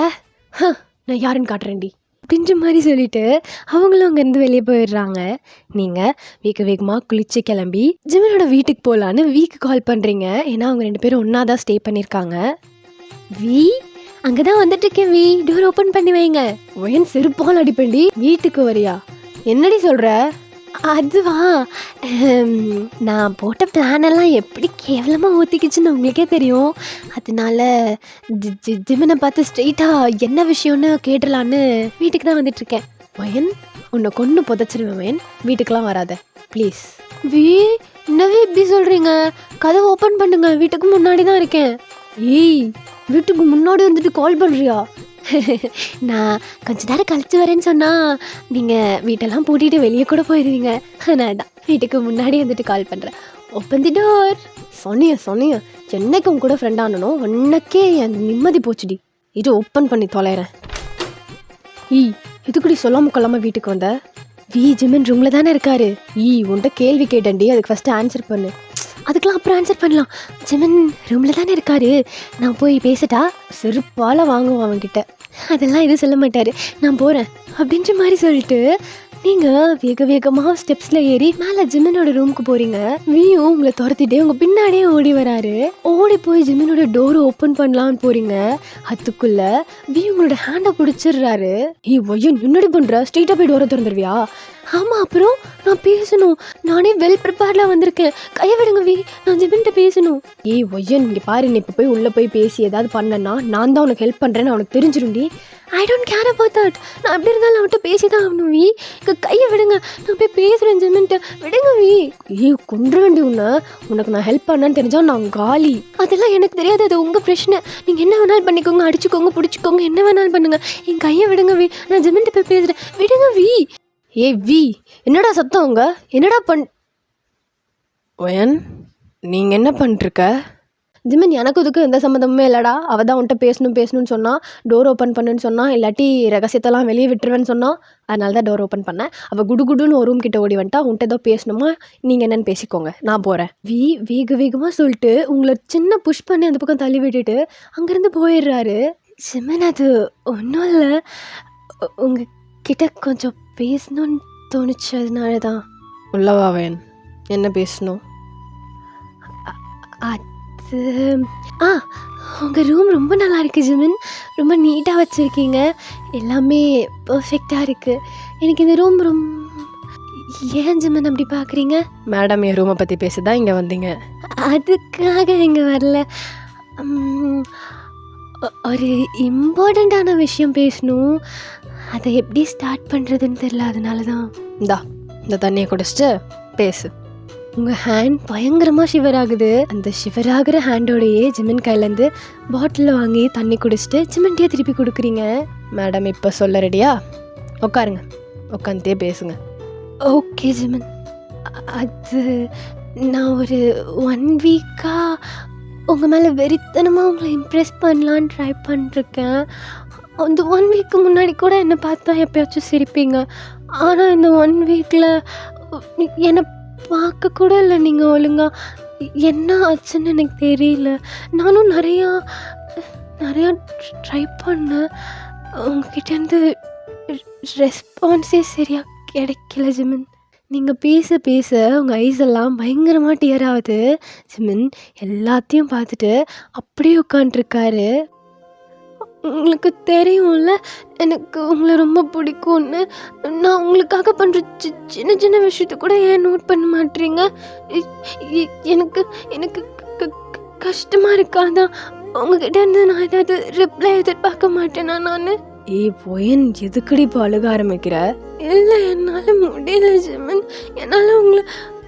நான் யாருன்னு காட்டுறேன்டி அப்படின்ற மாதிரி சொல்லிட்டு அவங்களும் அங்கேருந்து வெளியே போயிடுறாங்க. நீங்கள் வேகமாக குளிச்சு கிளம்பி ஜிமனோட வீட்டுக்கு போகலான்னு வீக்கு கால் பண்ணுறீங்க. ஏன்னா அவங்க 2 பேரும் ஒன்றா தான் ஸ்டே பண்ணியிருக்காங்க. அங்கே தான் வந்துட்டுருக்கேன். டோர் ஓப்பன் பண்ணி வைங்க. ஒயன் செருப்பால் அடிப்பண்டி. வீட்டுக்கு வரியா? என்னடி சொல்கிற? அதுவா, நான் போட்ட பிளானெல்லாம் எப்படி கேவலமாக ஊற்றிக்கிச்சுன்னு உங்களுக்கே தெரியும். அதனால ஜிமனை பார்த்து ஸ்ட்ரெயிட்டாக என்ன விஷயம்னு கேட்டலான்னு வீட்டுக்கு தான் வந்துட்டுருக்கேன். வயன், உன்னை கொண்டு புதைச்சிருவேன் வயன். வீட்டுக்கெலாம் வராத ப்ளீஸ். என்னவே இப்படி சொல்கிறீங்க? கதை ஓப்பன் பண்ணுங்க, வீட்டுக்கு முன்னாடி தான் இருக்கேன். வீட்டுக்கு முன்னாடி வந்துட்டு கால் பண்ணுறியா? நான் கொஞ்ச நேரம் கழிச்சு வரேன்னு சொன்னால் நீங்கள் வீட்டெல்லாம் பூட்டிட்டு வெளியே கூட போயிடுவீங்க. நான் தான் வீட்டுக்கு முன்னாடி வந்துட்டு கால் பண்ணுறேன். Open the door. சொன்னிய என்னைக்கு உங்க கூட ஃப்ரெண்ட் ஆனனும் உன்னக்கே அந்த நிம்மதி போச்சுடி. இது ஓப்பன் பண்ணி தொலைகிறேன். எதுக்குடி சொல்லாமல் கொள்ளாமல் வீட்டுக்கு வந்த? ஜிமன் ரூமில் தானே இருக்காரு. உன்கிட்ட கேள்வி கேட்டேன்டி, அதுக்கு ஃபஸ்ட்டு ஆன்சர் பண்ணு. அதுக்கெலாம் அப்புறம் ஆன்சர் பண்ணலாம். ஜிமன் ரூமில் தானே இருக்காரு, நான் போய் பேசட்டா? செருப்பால் வாங்குவோம் அவன்கிட்ட. அதெல்லாம் எதுவும் சொல்ல மாட்டார். நான் போகிறேன் அப்படின்ற மாதிரி சொல்லிட்டு நீங்கள் வேக வேகமாக ஸ்டெப்ஸில் ஏறி மேலே ஜிமினோட ரூமுக்கு போகிறீங்க. வியும் உங்களை துரத்திட்டே உங்கள் பின்னாடியே ஓடி வராரு. ஓடி போய் ஜிமினோட டோரை ஓப்பன் பண்ணலான்னு போகிறீங்க. அதுக்குள்ளே வி உங்களோட ஹேண்டை பிடிச்சிடுறாரு. ஒய்யன் என்னடி பண்ணுற, ஸ்ட்ரெயிட்டாக போய் டோரை திறந்துருவியா? ஆமாம், அப்புறம் நான் பேசணும், நானே வெல் ப்ரிப்பேர்டாக வந்திருக்கேன், கையை விடுங்க வி, நான் ஜிமின்கிட்ட பேசணும். ஒய்யன் இங்கே பாரு, நீ இப்போ போய் உள்ளே போய் பேசி ஏதாவது பண்ணனா நான் தான் உனக்கு ஹெல்ப் பண்ணுறேன்னு அவனுக்கு தெரிஞ்சிருண்டி. I don't care about that, நான் எப்படி இருந்தாலும் அவன்கிட்ட பேசி தான் ஆகணும் வி, கையை விடுங்க, நான் போய் பேசுகிறேன் ஜிமின்ட்டு, விடுங்க வி. கொன்ற வேண்டி உனக்கு நான் ஹெல்ப் பண்ணேன்னு தெரிஞ்சா நான் காலி. அதெல்லாம் எனக்கு தெரியாது, அது உங்கள் பிரச்சனை, நீங்கள் என்ன வேணாலும் பண்ணிக்கோங்க, அடிச்சுக்கோங்க, பிடிச்சிக்கோங்க, என்ன வேணாலும் பண்ணுங்க, என் கையை விடுங்க வி, நான் ஜிமின்ட்டு போய் பேசுகிறேன், விடுங்க வி. வி, என்னடா சத்தம் உங்க, என்னடா ஒயன் நீங்கள் என்ன பண்ணிருக்க? ஜிமின், எனக்கு இதுக்கு எந்த சம்மந்தமுமே இல்லைடா, அவள் தான் உன்ட்ட பேசணும்னு சொன்னான், டோர் ஓப்பன் பண்ணுன்னு சொன்னான், இல்லாட்டி ரகசியத்தெல்லாம் வெளியே விட்டுருவேன்னு சொன்னான், அதனால தான் டோர் ஓப்பன் பண்ணேன். அவள் குடுகுடுன்னு ஒரு ரூம் கிட்ட ஓடி வந்துட்டா, உன்ட்ட ஏதோ பேசணுமா, நீங்கள் என்னென்னு பேசிக்கோங்க, நான் போகிறேன். வேக வேகமாக சொல்லிட்டு உங்களை சின்ன புஷ் பண்ணி அந்த பக்கம் தள்ளி விட்டுட்டு அங்கேருந்து போயிடுறாரு. ஜிமின், அது ஒன்றும் இல்லை, உங்ககிட்ட கொஞ்சம் பேசணும்னு தோணுச்சதுனால தான். உள்ளவாவேன், என்ன பேசணும்? அது உங்கள் ரூம் ரொம்ப நல்லா இருக்குது ஜிமின், ரொம்ப நீட்டாக வச்சுருக்கீங்க, எல்லாமே பர்ஃபெக்டாக இருக்குது. எனக்கு இந்த ரூம் ஏன் ஜிமின் அப்படி பார்க்குறீங்க? மேடம், என் ரூமை பற்றி பேசதான் இங்கே வந்தீங்க? அதுக்காக இங்கே வரல, ஒரு இம்பார்ட்டண்ட்டான விஷயம் பேசணும், அதை எப்படி ஸ்டார்ட் பண்ணுறதுன்னு தெரியல, அதனால தான். இந்த தண்ணியை குடிச்சிட்டு பேசு. உங்கள் ஹேண்ட் பயங்கரமாக ஷிவர் ஆகுது. அந்த ஷிவர் ஆகிற ஹேண்டோடையே ஜிமின் கையிலேருந்து பாட்டிலில் வாங்கி தண்ணி குடிச்சிட்டு ஜிமின்கிட்டே திருப்பி கொடுக்குறீங்க. மேடம், இப்போ சொல்ல ரெடியா? உட்காருங்க, உட்காந்துட்டே பேசுங்க. ஓகே ஜிமின், அது நான் ஒரு 1 வீக்காக உங்கள் மேலே வெறித்தனமாக உங்களை இம்ப்ரெஸ் பண்ணலான்னு ட்ரை பண்ணிருக்கேன். அந்த 1 வீக்கு முன்னாடி கூட என்னை பார்த்தா எப்போயாச்சும் சிரிப்பீங்க, ஆனால் இந்த 1 வீக்கில் என்னை பார்க்க கூட இல்லை நீங்கள் ஒழுங்கா. என்ன ஆச்சுன்னு எனக்கு தெரியல, நானும் நிறையா ட்ரை பண்ணேன், உங்ககிட்டேருந்து ரெஸ்பான்ஸே சரியாக கிடைக்கல ஜிமின். நீங்கள் பேச பேச உங்கள் ஐஸ் எல்லாம் பயங்கரமாக டியர் ஆகுது. ஜிமின் எல்லாத்தையும் பார்த்துட்டு அப்படியே உட்காண்ட்ருக்காரு. உங்களுக்கு தெரியும்ல எனக்கு உங்களை ரொம்ப பிடிக்கும்னு, நான் உங்களுக்காக பண்ணுற சின்ன சின்ன விஷயத்த கூட ஏன் நோட் பண்ண மாட்டீங்க? எனக்கு எனக்கு கஷ்டமாக இருக்காதான்? உங்ககிட்ட இருந்து நான் ஏதாவது ரிப்ளை எதிர்பார்க்க மாட்டேனா நான்? போயன், எதுக்கடி இப்போ அழுக ஆரம்பிக்கிற? இல்லை, என்னால் முடியல ஜிமின், என்னால்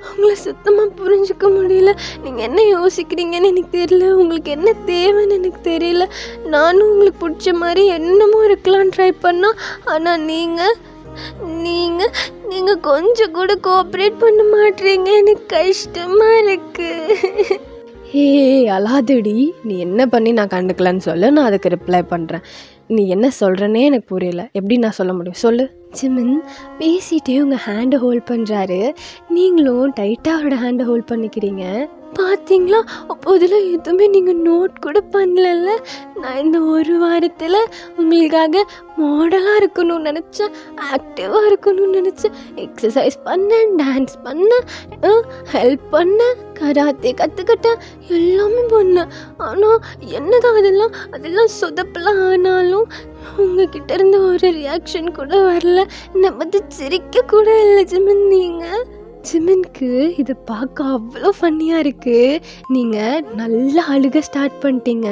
உங்களை சுத்தமாக புரிஞ்சிக்க முடியல. நீங்கள் என்ன யோசிக்கிறீங்கன்னு எனக்கு தெரியல, உங்களுக்கு என்ன தேவைன்னு எனக்கு தெரியல. நானும் உங்களுக்கு பிடிச்ச மாதிரி என்னமோ இருக்கலான்னு ட்ரை பண்ணால், ஆனால் நீங்கள் கொஞ்சம் கூட கோஆப்ரேட் பண்ண மாட்டீங்க, எனக்கு கஷ்டமாக இருக்குது. அழாதடி, நீ என்ன பண்ணி நான் கண்டுக்கலன்னு சொல்லு, நான் அதுக்கு ரிப்ளை பண்ணுறேன். நீ என்ன சொல்கிறேன்னே எனக்கு புரியல, எப்படி நான் சொல்ல முடியும் சொல்லு. ஜிமின் பேசிகிட்டே உங்கள் ஹேண்டை ஹோல்ட் பண்ணுறாரு, நீங்களும் டைட்டாக அவரோட ஹேண்டை ஹோல்ட் பண்ணிக்கிறீங்க. பார்த்தீங்களா, அப்போ இதில் எதுவுமே நீங்கள் நோட் கூட பண்ணல. நான் இந்த 1 வாரத்தில் உங்களுக்காக மாடலாக இருக்கணும்னு நினச்சேன், ஆக்டிவாக இருக்கணும்னு நினச்சேன், எக்ஸசைஸ் பண்ணேன், டான்ஸ் பண்ணேன், ஹெல்ப் பண்ணேன், கராத்தே கற்றுக்கிட்டேன், எல்லாமே பண்ணேன். ஆனால் என்னதான் அதெல்லாம் சொதப்பலாம். ஆனாலும் உங்ககிட்ட இருந்து ஒரு ரியாக்ஷன் கூட வரல, என்னை பற்றி சிரிக்க கூட இல்லை ஜிமின். நீங்கள் ஜிமின்க்கு இதை பார்க்க அவ்வளோ ஃபன்னியாக இருக்குது. நீங்கள் நல்லா அழுக ஸ்டார்ட் பண்ணிட்டீங்க.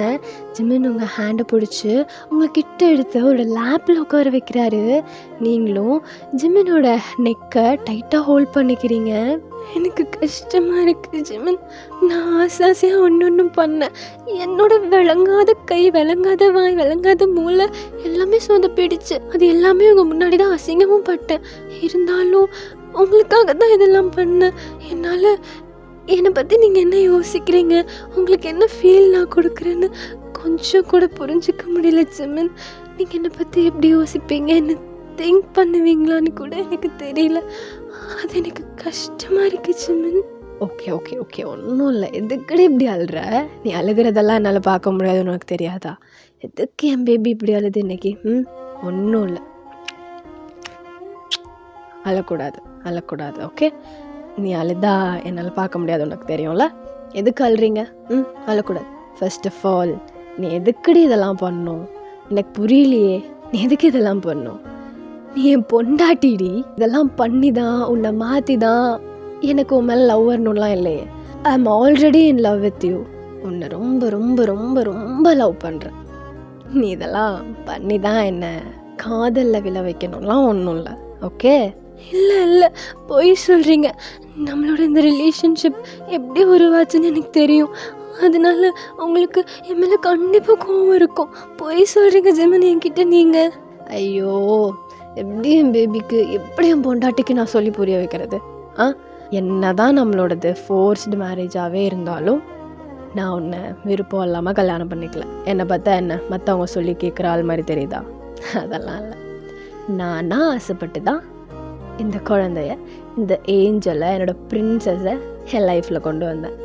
ஜிமின் உங்கள் ஹேண்டை பிடிச்சி உங்கள்கிட்ட எடுத்து ஒரு லேப்பில் உட்கார வைக்கிறாரு. நீங்களும் ஜிமினோட நெக்கை டைட்டாக ஹோல்ட் பண்ணிக்கிறீங்க. எனக்கு கஷ்டமாக இருக்குது ஜிமின், நான் ஆசாசியாக ஒன்று பண்ணேன். என்னோட விளங்காத கை, விளங்காத வாய், விளங்காத மூளை எல்லாமே சொதப்பிடுச்சு. அது எல்லாமே உங்கள் முன்னாடி தான் அசிங்கமும் பட்டேன். இருந்தாலும் உங்களுக்காக தான் இதெல்லாம் பண்ணேன். என்னால் என்னை பற்றி நீங்கள் என்ன யோசிக்கிறீங்க, உங்களுக்கு என்ன ஃபீல் நான் கொடுக்குறேன்னு கொஞ்சம் கூட புரிஞ்சிக்க முடியல ஜிமின். நீங்கள் என்னை பற்றி எப்படி யோசிப்பீங்க, என்ன திங்க் பண்ணுவீங்களான்னு கூட எனக்கு தெரியல. அது எனக்கு கஷ்டமாக இருக்குது ஜிமின். ஓகே ஓகே ஓகே ஒன்றும் இல்லை, எதுக்கடி இப்படி அழுற? நீ அழுகிறதெல்லாம் என்னால் பார்க்க முடியாதுன்னு உனக்கு தெரியாதா? எதுக்கு என் பேபி இப்படி அழுது இன்னைக்கு? ஒன்றும் இல்லை, அழக்கூடாது அழக்கூடாது. ஓகே, நீ அழுதா என்னால் பார்க்க முடியாது, உனக்கு தெரியும்ல. எதுக்கு அழுறீங்க? அழக்கூடாது. ஃபர்ஸ்ட் ஆஃப் ஆல் நீ எதுக்குடி இதெல்லாம் பண்ணும்? எனக்கு புரியலையே, நீ எதுக்கு இதெல்லாம் பண்ணும்? நீ என் பொண்டாட்டிடி. இதெல்லாம் பண்ணி தான் உன்னை மாற்றி தான் எனக்கு உன் மேலே லவ் வரணும்லாம் இல்லையே. I am already in love with you. உன்னை ரொம்ப ரொம்ப ரொம்ப ரொம்ப லவ் பண்ணுறேன். நீ இதெல்லாம் பண்ணி தான் என்னை காதலில் விழ வைக்கணும்லாம் ஒன்றும் இல்லை. ஓகே? இல்லை பொய் சொல்கிறீங்க. நம்மளோட இந்த ரிலேஷன்ஷிப் எப்படி உருவாச்சுன்னு எனக்கு தெரியும். அதனால உங்களுக்கு என் மேலே கண்டிப்பாக கோவம் இருக்கும். பொய் சொல்கிறீங்க ஜெமினி என்கிட்ட நீங்கள். ஐயோ, எப்படி என் பேபிக்கு எப்படி என் பொண்டாட்டிக்கு நான் சொல்லி புரிய வைக்கிறது? என்ன தான் நம்மளோடது ஃபோர்ஸ்டு மேரேஜாகவே இருந்தாலும் நான் உன்னை விருப்பம் இல்லாமல் கல்யாணம் பண்ணிக்கல. என்னை பார்த்தா என்ன மற்றவங்க சொல்லி கேட்குற ஆள் மாதிரி தெரியுதா? அதெல்லாம் இல்லை. நானாக ஆசைப்பட்டு தான் இந்த குழந்தைய, இந்த ஏஞ்சலை, என்னோடய பிரின்சஸை என் லைஃப்பில் கொண்டு வந்தேன்.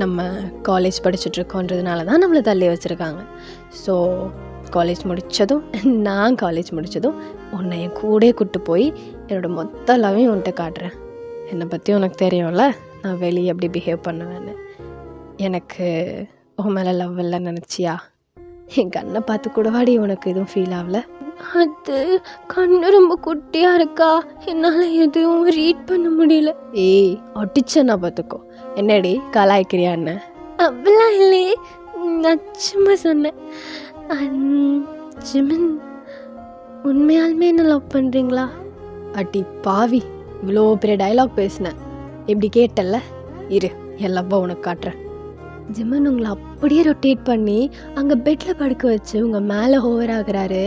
நம்ம காலேஜ் படிச்சுட்ருக்கோன்றதுனால தான் நம்மளை தள்ளி வச்சுருக்காங்க. ஸோ காலேஜ் முடித்ததும், நான் காலேஜ் முடித்ததும் உன்னை என் கூட கூப்பிட்டு போய் என்னோடய மொத்த லவ்வையும் உன்கிட்ட காட்டுறேன். என்னை பற்றி உனக்கு தெரியும்ல, நான் வெளியே எப்படி பிஹேவ் பண்ணுவேன்னு. எனக்கு உன் மேலே லவ் இல்லைன்னு நினச்சியா? என் கண்ணை பார்த்து கூடவாடி உனக்கு எதுவும் ஃபீல் ஆகல? அது கண்ணு ரொம்ப குட்டியாக இருக்கா, என்னால் எதுவும் ரீட் பண்ண முடியல. ஏய் ஒட்டிச்சனா பார்த்துக்கோ. என்னடி கலாய்க்கிறியான்னு? அப்படிலாம் இல்லையே, நான் சும்மா சொன்னேன். ஜிமின், உண்மையாலுமே என்ன லவ் பண்ணுறீங்களா? அட்டி பாவி, இவ்வளோ பெரிய டைலாக் பேசினேன், எப்படி கேட்டல்ல? இரு, என் லவ்வா உனக்கு காட்டுறேன். ஜிமன் உங்களை அப்படியே ரொட்டேட் பண்ணி அங்கே பெட்டில் படுக்க வச்சு உங்கள் மேலே ஹோவர் ஆகுறாரு.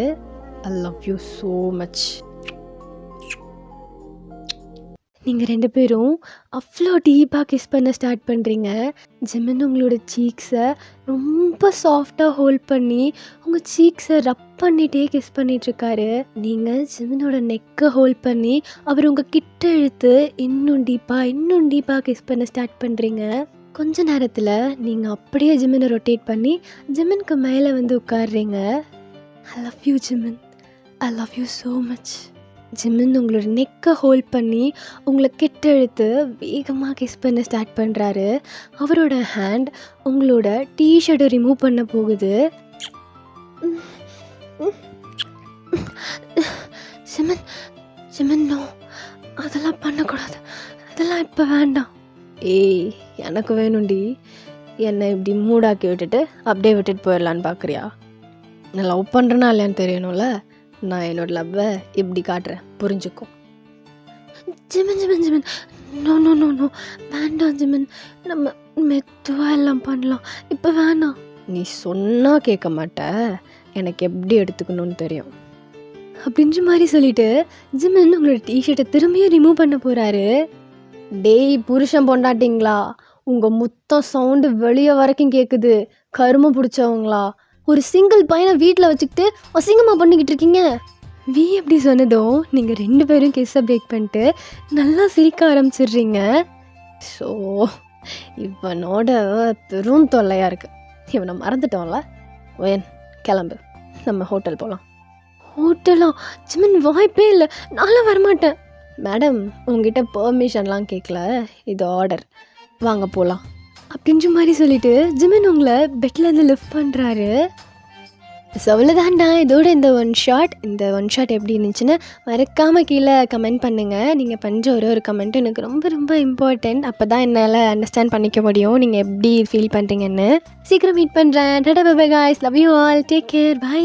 ஐ லவ் யூ ஸோ மச். நீங்கள் 2 பேரும் அவ்வளோ டீப்பாக கிஸ் பண்ண ஸ்டார்ட் பண்ணுறீங்க. ஜிமன் உங்களோட சீக்ஸை ரொம்ப சாஃப்டாக ஹோல்ட் பண்ணி உங்கள் சீக்ஸை ரப் பண்ணிகிட்டே கிஸ் பண்ணிகிட்ருக்காரு. நீங்கள் ஜிமனோட நெக்கை ஹோல்ட் பண்ணி அவர் உங்கள் கிட்ட இழுத்து இன்னும் டீப்பாக கிஸ் பண்ண ஸ்டார்ட் பண்ணுறீங்க. கொஞ்ச நேரத்தில் நீங்கள் அப்படியே ஜிமனை ரொட்டேட் பண்ணி ஜிமனுக்கு மேலே வந்து உட்காடுறீங்க. I love you Jimin, I love you so much. Jimin உங்களோட நெக்கை ஹோல்ட் பண்ணி உங்களை கிட்ட இழுத்து வேகமாக கிஸ் பண்ண ஸ்டார்ட் பண்ணுறாரு. அவரோட ஹேண்ட் உங்களோட டிஷர்ட்டை ரிமூவ் பண்ண போகுது. ஜிமன் ஜிமன் நோ, அதெல்லாம் பண்ணக்கூடாது, அதெல்லாம் இப்போ வேண்டாம். ஏய் எனக்கு வேணும்டி. என்னை இப்படி மூடாக்கி விட்டுட்டு அப்படியே விட்டுட்டு போயிடலான்னு பார்க்குறியா? நான் லவ் பண்ணுறேன்னா இல்லையான்னு தெரியணும்ல. நான் என்னோட லவ்வை இப்படி காட்டுறேன், புரிஞ்சுக்கோ. ஜிமன் ஜிமன் ஜிமன், நோ நோ நோ நோ, வேண்டாம் ஜிமன், நம்ம மெதுவாக எல்லாம் பண்ணலாம், இப்போ வேணாம். நீ சொன்னால் கேட்க மாட்ட, எனக்கு எப்படி எடுத்துக்கணும்னு தெரியும் அப்படின்ற மாதிரி சொல்லிட்டு ஜிமன் உங்களோட டிஷர்ட்டை திரும்பியும் ரிமூவ் பண்ண போகிறாரு. டேய் புருஷன் பொண்டாட்டிங்களா, உங்கள் முத்தம் சவுண்டு வெளியே வரைக்கும் கேட்குது. கருமை பிடிச்சவங்களா, ஒரு சிங்கிள் பையனை வீட்டில் வச்சுக்கிட்டு அசிங்கமாக பண்ணிக்கிட்டு இருக்கீங்க. வி எப்படி சொன்னதும் நீங்கள் 2 பேரும் கிஸ்ஸை பிரேக் பண்ணிட்டு நல்லா சிரிக்க ஆரம்பிச்சிடுறீங்க. ஸோ இவனோட பெரும் தொல்லையாக இருக்குது. இவனை மறந்துட்டோம்ல. வேன் கிளம்பு, நம்ம ஹோட்டல் போகலாம். ஹோட்டலா? ஜிமன் வாய்ப்பே இல்லை, நான்லாம் வரமாட்டேன். மேடம் உங்ககிட்ட பெர்மிஷன்லாம் கேட்கல, இது ஆர்டர், வாங்க போகலாம் அப்படின்ற மாதிரி சொல்லிவிட்டு ஜிமன் உங்களை பெட்லேருந்து லிஃப்ட் பண்ணுறாரு. ஸோ அவ்வளோதான்டா இதோட இந்த ஒன் ஷாட் எப்படி இருந்துச்சுன்னு மறக்காமல் கீழே கமெண்ட் பண்ணுங்கள். நீங்கள் பண்ணுற ஒரு கமெண்ட்டு எனக்கு ரொம்ப ரொம்ப இம்பார்ட்டண்ட். அப்போ தான் என்னால் அண்டர்ஸ்டாண்ட் பண்ணிக்க முடியும் நீங்கள் எப்படி ஃபீல் பண்ணுறீங்கன்னு. சீக்கிரம் மீட் பண்ணுறேன். Tata bye bye guys, love you all, take care, by.